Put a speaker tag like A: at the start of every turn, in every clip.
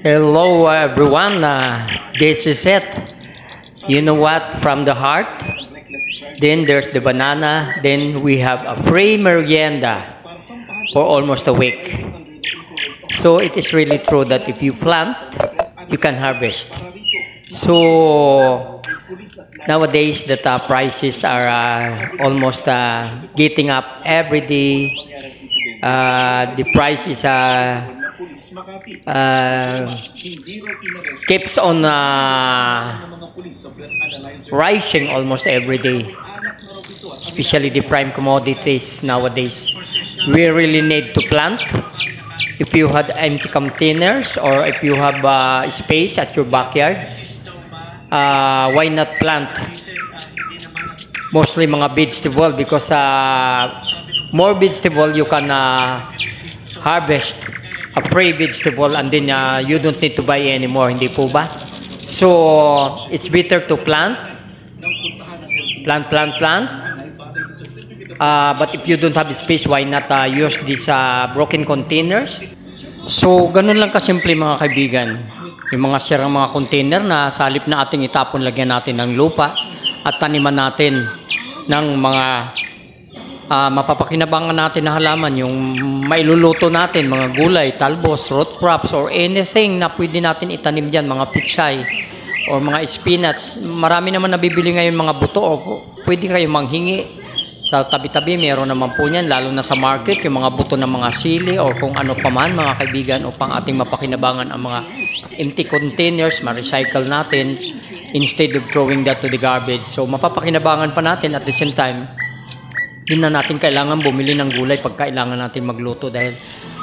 A: Hello everyone, this is it. You know what? From the heart. Then there's the banana. Then we have a free merienda for almost a week. So it is really true that if you plant, you can harvest. So nowadays the prices are almost getting up every day. The price is keeps on rising almost every day, especially the prime commodities nowadays. We really need to plant. If you had empty containers or if you have space at your backyard, why not plant mostly mga vegetable, because more vegetable you can harvest a free vegetable, and then you don't need to buy anymore, hindi po ba? So it's better to plant. But if you don't have space, why not use these broken containers? So ganun lang kasimple mga kaibigan. Yung mga sirang mga container na sa halip na ating itapon, lagyan natin ng lupa at taniman natin ng mga mapapakinabangan natin na halaman, yung mailuluto natin, mga gulay, talbos, root crops, or anything na pwede natin itanim dyan, mga pichay or mga spinach. Marami naman nabibili ngayon mga buto, o pwede kayo manghingi sa tabi-tabi, meron naman po yan, lalo na sa market, yung mga buto ng mga sili or kung ano pa man mga kaibigan, upang ating mapakinabangan ang mga empty containers, ma-recycle natin instead of throwing that to the garbage. So mapapakinabangan pa natin, at the same time hindi na natin kailangan bumili ng gulay pag kailangan natin magluto, dahil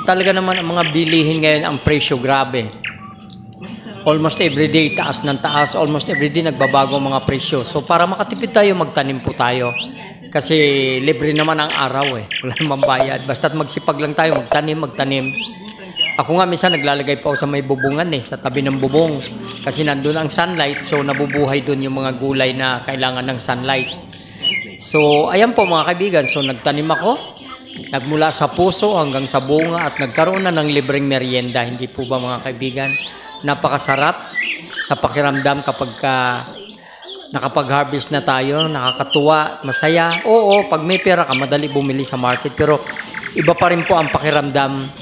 A: talaga naman ang mga bilihin ngayon, ang presyo grabe. Almost everyday taas ng taas, almost everyday nagbabago ang mga presyo. So para makatipid tayo, magtanim po tayo. Kasi libre naman ang araw wala namang bayad. Basta't magsipag lang tayo, magtanim. Ako nga minsan naglalagay pa ako sa may bubungan sa tabi ng bubong. Kasi nandun ang sunlight, so nabubuhay dun yung mga gulay na kailangan ng sunlight. So ayan po mga kaibigan, so nagtanim ako. Nagmula sa puso hanggang sa bunga at nagkaroon na ng libreng merienda. Hindi po ba mga kaibigan? Napakasarap sa pakiramdam kapag nakapag-harvest na tayo, nakakatuwa, masaya. Oo, pag may pera ka, madali bumili sa market. Pero iba pa rin po ang pakiramdam.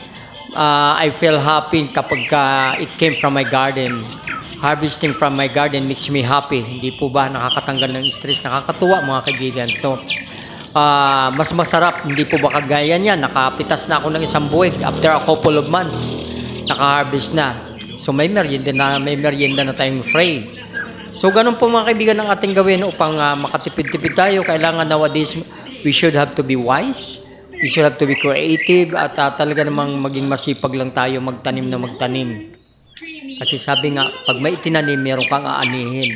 A: I feel happy kapag it came from my garden. Harvesting from my garden makes me happy. Hindi po ba nakakatanggal ng stress? Nakakatuwa mga kaibigan. So, mas masarap. Hindi po ba kagaya niyan? Nakapitas na ako ng isang buwig after a couple of months. Naka-harvest na. So, may merienda na tayong free. So, ganun po mga kaibigan ang ating gawin upang makatipid-tipid tayo. Kailangan nowadays, we should have to be wise. We should have to be creative. At talaga namang maging masipag lang tayo magtanim na magtanim. Kasi sabi nga, pag may itinanim, meron kang aanihin.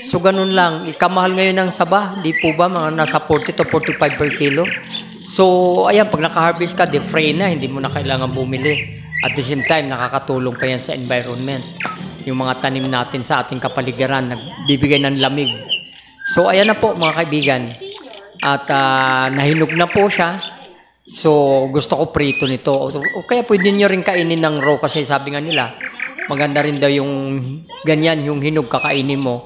A: So, ganun lang. Ikamahal ngayon ng saba. Di po ba? Mga nasa 40 to 45 per kilo. So, ayan, pag naka-harvest ka, de-free na. Hindi mo na kailangan bumili. At the same time, nakakatulong pa yan sa environment. Yung mga tanim natin sa ating kapaligiran, nagbibigay ng lamig. So, ayan na po mga kaibigan. At nahinog na po siya. So, gusto ko prito nito. O kaya pwede nyo rin kainin ng raw, kasi sabi nga nila, maganda rin daw yung ganyan, yung hinog kakainin mo.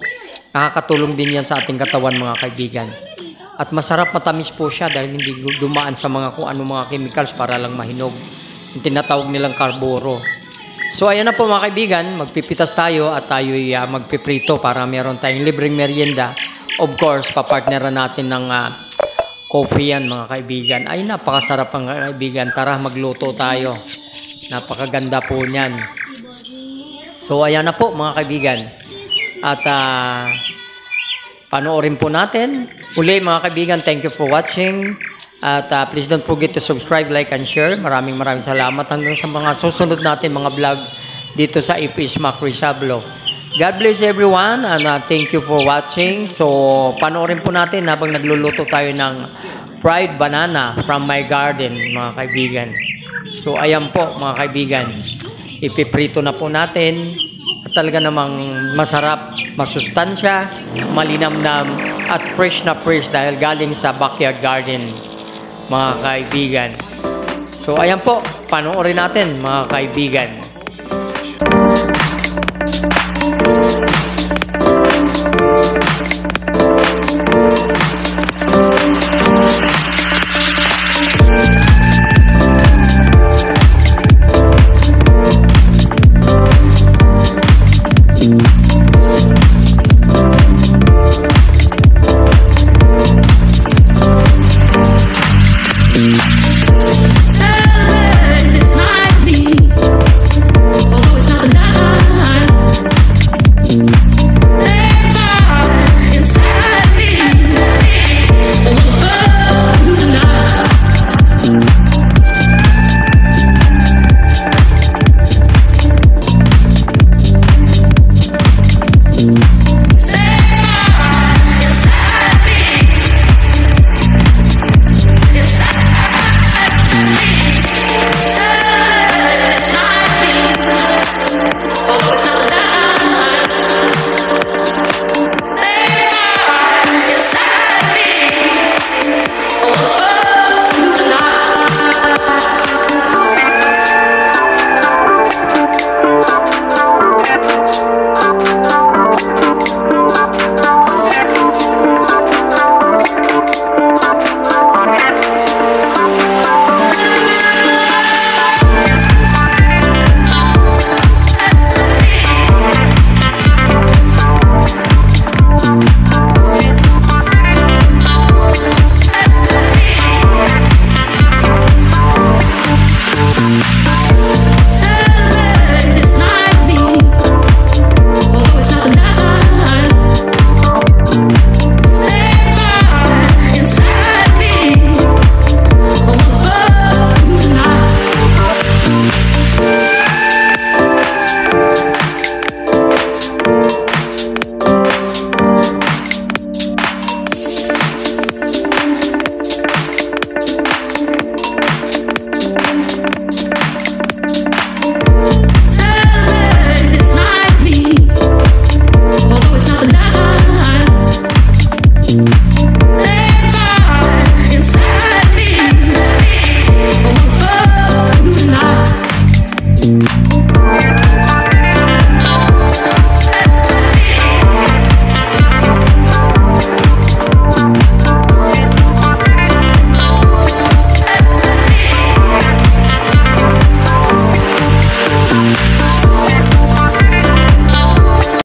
A: Nakakatulong din yan sa ating katawan mga kaibigan. At masarap, matamis po siya dahil hindi dumaan sa mga kung ano mga chemicals para lang mahinog. Yung tinatawag nilang karburo. So ayan na po mga kaibigan, magpipitas tayo at tayo'y magpiprito para meron tayong libreng merienda. Of course, papartneran natin ng coffee yan mga kaibigan. Ay, napakasarap mga kaibigan. Tara, magluto tayo. Napakaganda po niyan. So ayan na po mga kaibigan. At panoorin po natin. Uli mga kaibigan, thank you for watching. At please don't forget to subscribe, like, and share. Maraming salamat hanggang sa mga susunod natin mga vlog dito sa Ipis Mac Rizablo. God bless everyone, and thank you for watching. So, panoorin po natin habang nagluluto tayo ng fried banana from my garden, mga kaibigan. So, ayan po, mga kaibigan. Ipiprito na po natin. At talaga namang masarap, masustansya, malinamnam, at fresh na fresh dahil galing sa backyard garden, mga kaibigan. So, ayan po, panoorin natin, mga kaibigan.